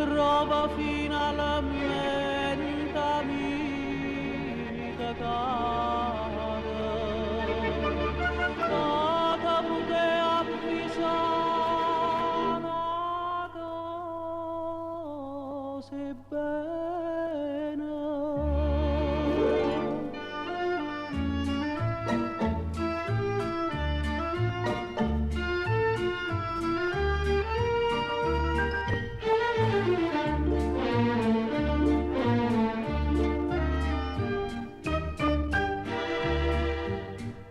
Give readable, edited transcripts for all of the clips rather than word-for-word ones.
trova finalmente amica cara, che poté avvisare una cosa bene.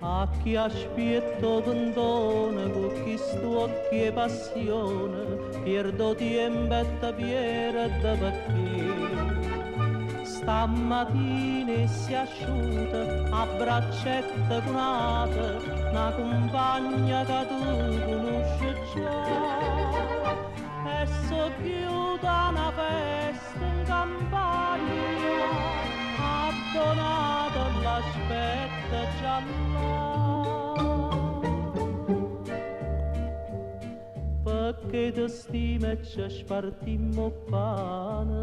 A chi aspetto condone con chi sto occhi e passione, perdo tempo e te pierde perché stamattina si asciuta a braccetta cunate una compagna che tu conosci già e so chiuda una festa in campagna abbonata l'aspetta già là. Perché ti stimi e ci spartimmo pane,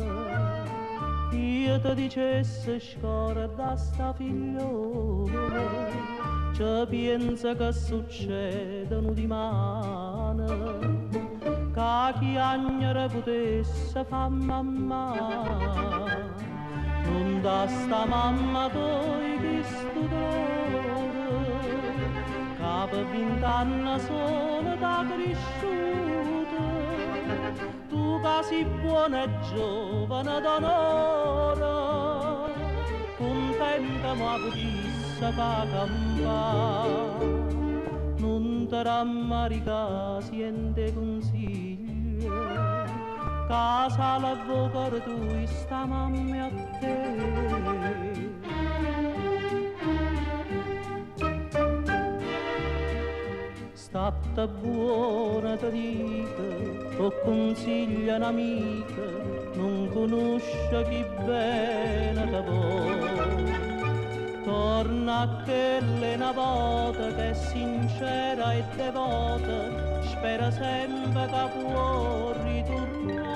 io ti dicessi scorda sta figliola, ci pensa che succedono di mano, che chiagnere potesse fa mamma, non da sta mamma poi che stupore, che per 20 anni sono da cresciuta, tu che sei buona e giovane d'onore, contenta ma potesse fa campare, non ti rammarica siente consiglio, casa l'avvocato tu sta mamma a te. State buona ti dico, o consiglia un'amica, non conosce chi bene ti vuole. Torna a quelle una volta che è sincera e devota, spera sempre che può ritornare.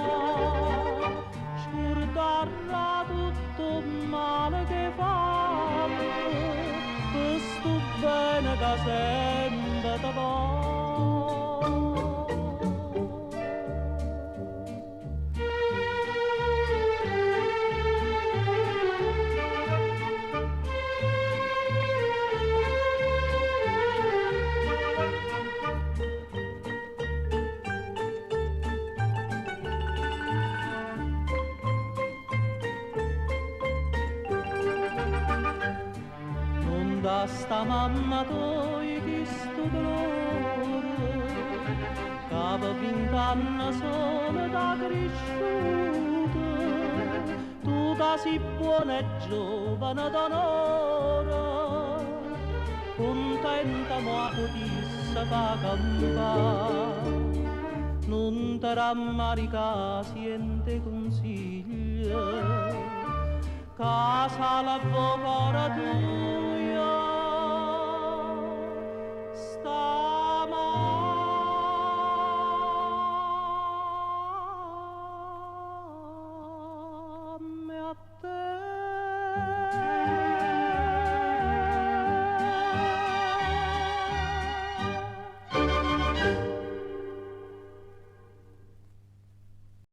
Scordarla tutto il male che fa, questo bene che sempre ti va. Da sta mamma toi chi sto dolore, che per 20 anni sono da cresciuta, tu che sei buona e giovane d'onore, contenta ma potesse fa campare, non ti rammarica siente consiglio, casa l'avvocato tuo